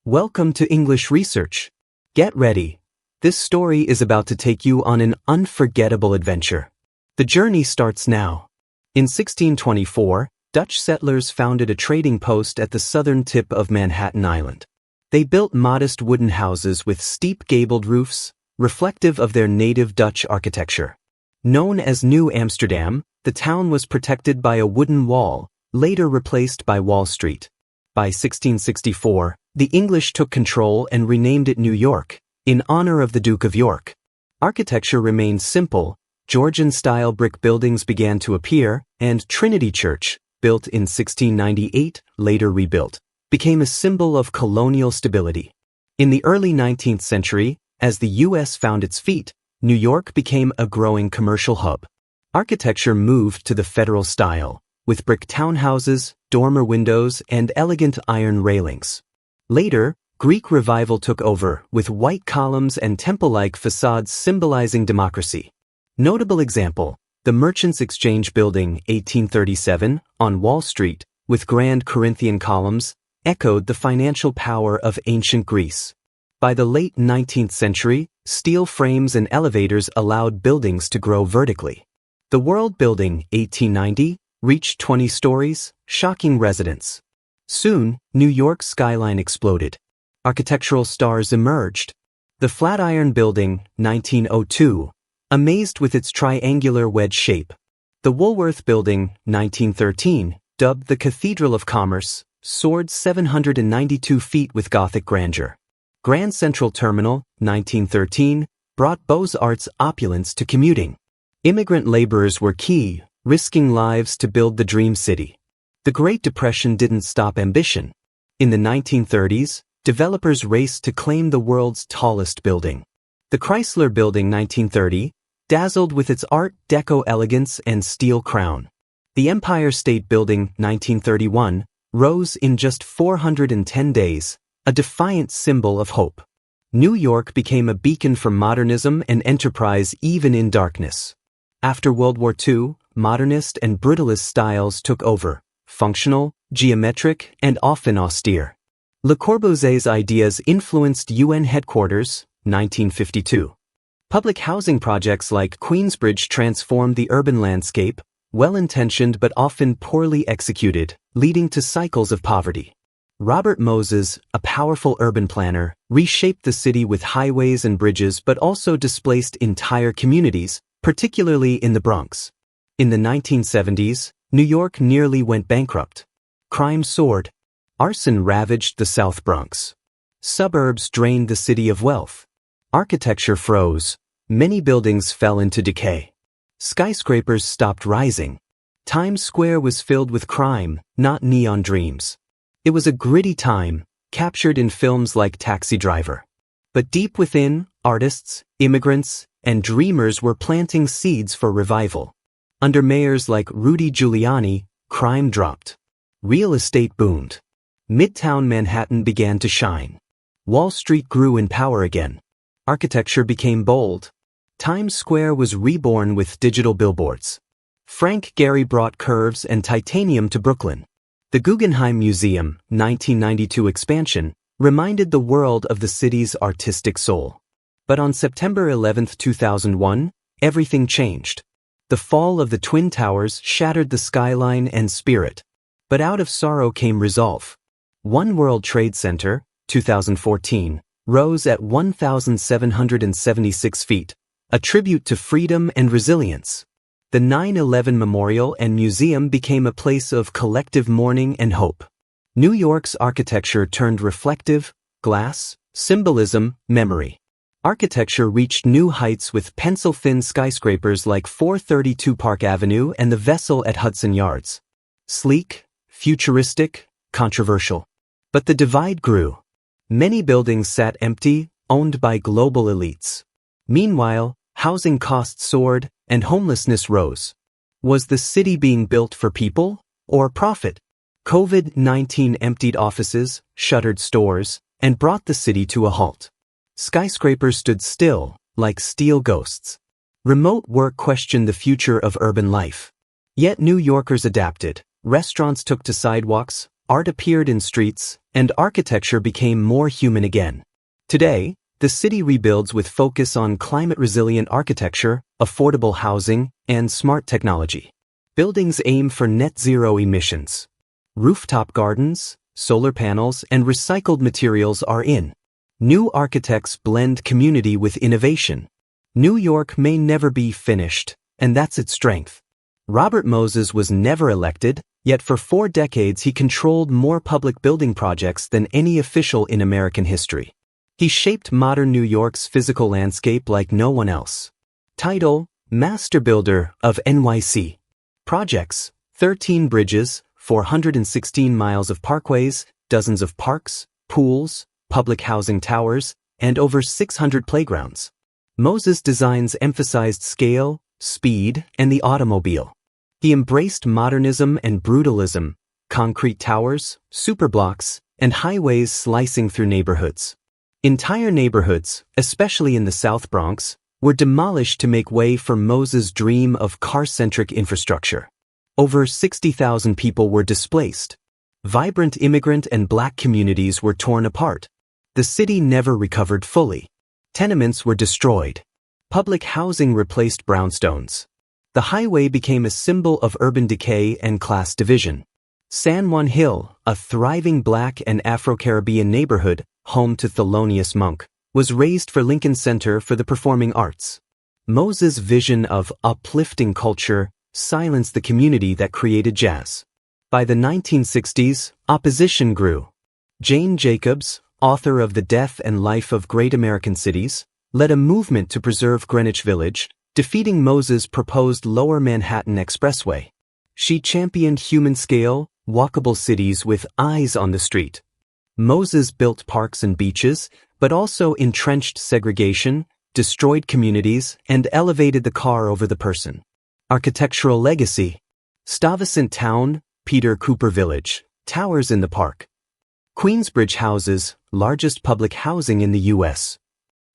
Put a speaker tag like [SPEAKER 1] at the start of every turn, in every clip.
[SPEAKER 1] Welcome to English Research. Get ready. This story is about to take you on an unforgettable adventure. The journey starts now. In 1624, Dutch settlers founded a trading post at the southern tip of Manhattan Island. They built modest wooden houses with steep gabled roofs, reflective of their native Dutch architecture. Known as New Amsterdam, the town was protected by a wooden wall, later replaced by Wall Street. By 1664, the English took control and renamed it New York, in honor of the Duke of York. Architecture remained simple, Georgian-style brick buildings began to appear, and Trinity Church, built in 1698, later rebuilt, became a symbol of colonial stability. In the early 19th century, as the U.S. found its feet, New York became a growing commercial hub. Architecture moved to the federal style, with brick townhouses, dormer windows, and elegant iron railings. Later, Greek revival took over, with white columns and temple-like facades symbolizing democracy. Notable example, the Merchants Exchange Building, 1837, on Wall Street, with grand Corinthian columns, echoed the financial power of ancient Greece. By the late 19th century, steel frames and elevators allowed buildings to grow vertically. The World Building, 1890, reached 20 stories, shocking residents. Soon, New York's skyline exploded. Architectural stars emerged. The Flatiron Building, 1902, amazed with its triangular wedge shape. The Woolworth Building, 1913, dubbed the Cathedral of Commerce, soared 792 feet with Gothic grandeur. Grand Central Terminal, 1913, brought Beaux-Arts opulence to commuting. Immigrant laborers were key, risking lives to build the dream city. The Great Depression didn't stop ambition. In the 1930s, developers raced to claim the world's tallest building. The Chrysler Building, 1930, dazzled with its Art Deco elegance and steel crown. The Empire State Building, 1931, rose in just 410 days, a defiant symbol of hope. New York became a beacon for modernism and enterprise even in darkness. After World War II, modernist and brutalist styles took over, functional, geometric, and often austere. Le Corbusier's ideas influenced UN headquarters, 1952. Public housing projects like Queensbridge transformed the urban landscape, well-intentioned but often poorly executed, leading to cycles of poverty. Robert Moses, a powerful urban planner, reshaped the city with highways and bridges but also displaced entire communities, particularly in the Bronx. In the 1970s, New York nearly went bankrupt. Crime soared. Arson ravaged the South Bronx. Suburbs drained the city of wealth. Architecture froze. Many buildings fell into decay. Skyscrapers stopped rising. Times Square was filled with crime, not neon dreams. It was a gritty time, captured in films like Taxi Driver. But deep within, artists, immigrants, and dreamers were planting seeds for revival. Under mayors like Rudy Giuliani, crime dropped. Real estate boomed. Midtown Manhattan began to shine. Wall Street grew in power again. Architecture became bold. Times Square was reborn with digital billboards. Frank Gehry brought curves and titanium to Brooklyn. The Guggenheim Museum, 1992 expansion, reminded the world of the city's artistic soul. But on September 11, 2001, everything changed. The fall of the Twin Towers shattered the skyline and spirit. But out of sorrow came resolve. One World Trade Center, 2014, rose at 1,776 feet, a tribute to freedom and resilience. The 9/11 Memorial and Museum became a place of collective mourning and hope. New York's architecture turned reflective, glass, symbolism, memory. Architecture reached new heights with pencil-thin skyscrapers like 432 Park Avenue and the Vessel at Hudson Yards. Sleek, futuristic, controversial. But the divide grew. Many buildings sat empty, owned by global elites. Meanwhile, housing costs soared and homelessness rose. Was the city being built for people or profit? COVID-19 emptied offices, shuttered stores, and brought the city to a halt. Skyscrapers stood still, like steel ghosts. Remote work questioned the future of urban life. Yet New Yorkers adapted. Restaurants took to sidewalks, art appeared in streets, and architecture became more human again. Today, the city rebuilds with focus on climate-resilient architecture, affordable housing, and smart technology. Buildings aim for net zero emissions. Rooftop gardens, solar panels, and recycled materials are in. New architects blend community with innovation. New York may never be finished, and that's its strength. Robert Moses was never elected, yet for 4 decades he controlled more public building projects than any official in American history. He shaped modern New York's physical landscape like no one else. Title: Master Builder of NYC. Projects: 13 bridges, 416 miles of parkways, dozens of parks, pools, public housing towers, and over 600 playgrounds. Moses' designs emphasized scale, speed, and the automobile. He embraced modernism and brutalism, concrete towers, superblocks, and highways slicing through neighborhoods. Entire neighborhoods, especially in the South Bronx, were demolished to make way for Moses' dream of car-centric infrastructure. Over 60,000 people were displaced. Vibrant immigrant and black communities were torn apart. The city never recovered fully. Tenements were destroyed. Public housing replaced brownstones. The highway became a symbol of urban decay and class division. San Juan Hill, a thriving black and Afro-Caribbean neighborhood, home to Thelonious Monk, was raised for Lincoln Center for the Performing Arts. Moses' vision of uplifting culture silenced the community that created jazz. By the 1960s, opposition grew. Jane Jacobs, author of The Death and Life of Great American Cities, led a movement to preserve Greenwich Village, defeating Moses' proposed Lower Manhattan Expressway. She championed human-scale, walkable cities with eyes on the street. Moses built parks and beaches, but also entrenched segregation, destroyed communities, and elevated the car over the person. Architectural legacy: Stuyvesant Town, Peter Cooper Village, towers in the park. Queensbridge houses, largest public housing in the U.S.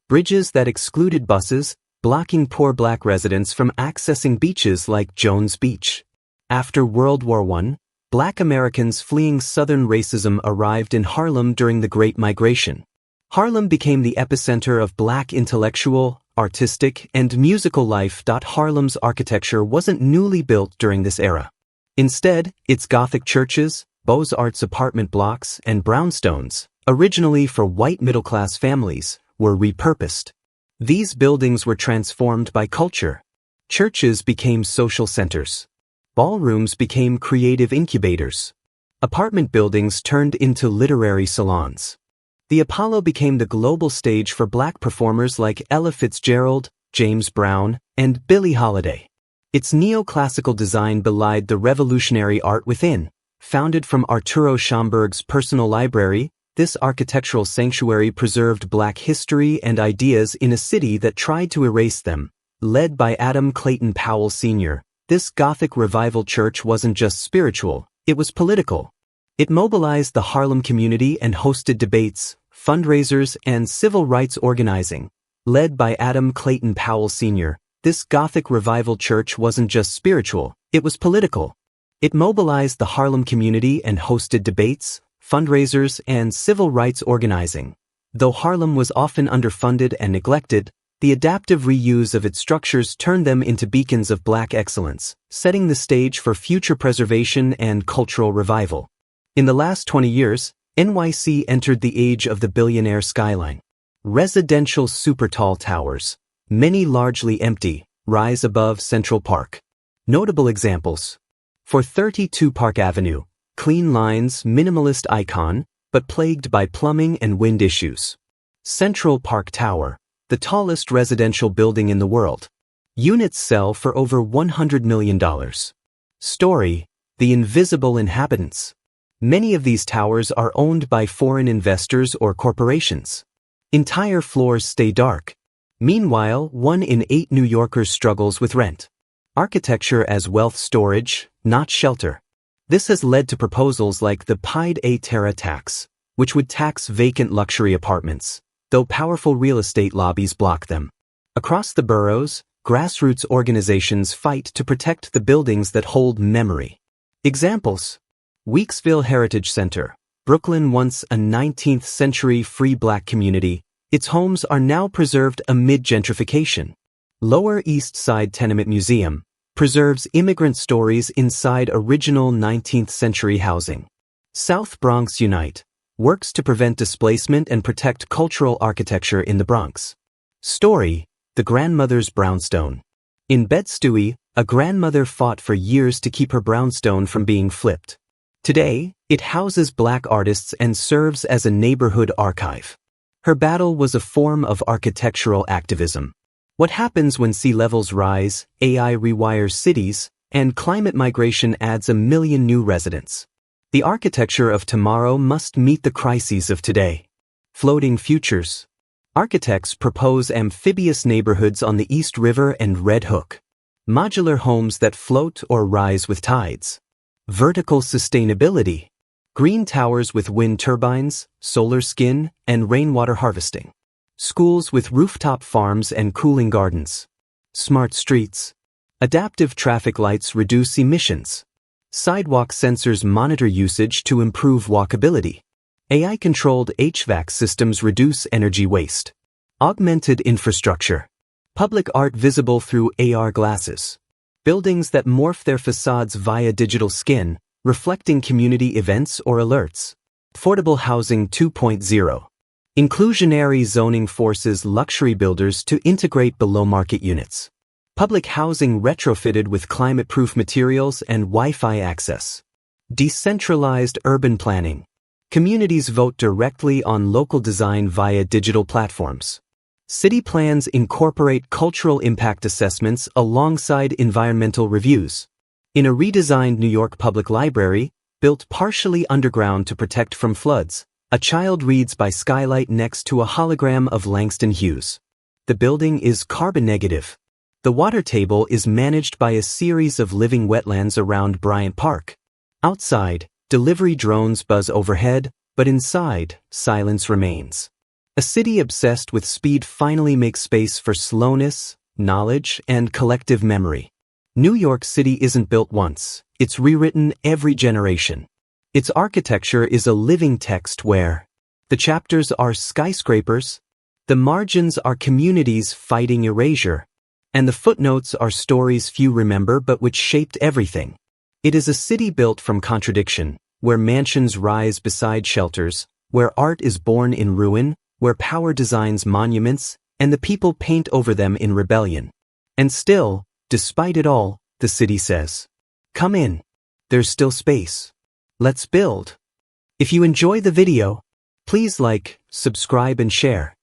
[SPEAKER 1] Bridges that excluded buses, blocking poor black residents from accessing beaches like Jones Beach. After World War I, Black Americans fleeing Southern racism arrived in Harlem during the Great Migration. Harlem became the epicenter of black intellectual, artistic, and musical life. Harlem's architecture wasn't newly built during this era. Instead, its Gothic churches, Beaux-Arts apartment blocks, and brownstones, originally for white middle-class families, were repurposed. These buildings were transformed by culture. Churches became social centers. Ballrooms became creative incubators. Apartment buildings turned into literary salons. The Apollo became the global stage for black performers like Ella Fitzgerald, James Brown, and Billie Holiday. Its neoclassical design belied the revolutionary art within. Founded from Arturo Schomburg's personal library, this architectural sanctuary preserved black history and ideas in a city that tried to erase them. Led by Adam Clayton Powell Sr., this Gothic revival church wasn't just spiritual, it was political. It mobilized the Harlem community and hosted debates, fundraisers, and civil rights organizing. Led by Adam Clayton Powell Sr., this Gothic revival church wasn't just spiritual, it was political. It mobilized the Harlem community and hosted debates, fundraisers, and civil rights organizing. Though Harlem was often underfunded and neglected, the adaptive reuse of its structures turned them into beacons of black excellence, setting the stage for future preservation and cultural revival. In the last 20 years, NYC entered the age of the billionaire skyline. Residential super-tall towers, many largely empty, rise above Central Park. Notable examples: for 32 Park Avenue, clean lines, minimalist icon, but plagued by plumbing and wind issues. Central Park Tower, the tallest residential building in the world. Units sell for over $100 million. Story: the invisible inhabitants. Many of these towers are owned by foreign investors or corporations. Entire floors stay dark. Meanwhile, 1 in 8 New Yorkers struggles with rent. Architecture as wealth storage, not shelter. This has led to proposals like the Pied a Terra tax, which would tax vacant luxury apartments, though powerful real estate lobbies block them. Across the boroughs, grassroots organizations fight to protect the buildings that hold memory. Examples: Weeksville Heritage Center, Brooklyn, once a 19th century free black community, its homes are now preserved amid gentrification. Lower East Side Tenement Museum preserves immigrant stories inside original 19th century housing. South Bronx Unite works to prevent displacement and protect cultural architecture in the Bronx. Story, the grandmother's brownstone. In Bed-Stuy, a grandmother fought for years to keep her brownstone from being flipped. Today, it houses black artists and serves as a neighborhood archive. Her battle was a form of architectural activism. What happens when sea levels rise, AI rewires cities, and climate migration adds 1 million new residents? The architecture of tomorrow must meet the crises of today. Floating futures. Architects propose amphibious neighborhoods on the East River and Red Hook. Modular homes that float or rise with tides. Vertical sustainability. Green towers with wind turbines, solar skin, and rainwater harvesting. Schools with rooftop farms and cooling gardens. Smart streets. Adaptive traffic lights reduce emissions. Sidewalk sensors monitor usage to improve walkability. AI-controlled HVAC systems reduce energy waste. Augmented infrastructure. Public art visible through AR glasses. Buildings that morph their facades via digital skin, reflecting community events or alerts. Affordable housing 2.0. Inclusionary zoning forces luxury builders to integrate below-market units. Public housing retrofitted with climate-proof materials and Wi-Fi access. Decentralized urban planning. Communities vote directly on local design via digital platforms. City plans incorporate cultural impact assessments alongside environmental reviews. In a redesigned New York Public Library, built partially underground to protect from floods, a child reads by skylight next to a hologram of Langston Hughes. The building is carbon negative. The water table is managed by a series of living wetlands around Bryant Park. Outside, delivery drones buzz overhead, but inside, silence remains. A city obsessed with speed finally makes space for slowness, knowledge, and collective memory. New York City isn't built once, it's rewritten every generation. Its architecture is a living text where the chapters are skyscrapers, the margins are communities fighting erasure, and the footnotes are stories few remember but which shaped everything. It is a city built from contradiction, where mansions rise beside shelters, where art is born in ruin, where power designs monuments, and the people paint over them in rebellion. And still, despite it all, the city says, "Come in. There's still space. Let's build." If you enjoy the video, please like, subscribe, and share.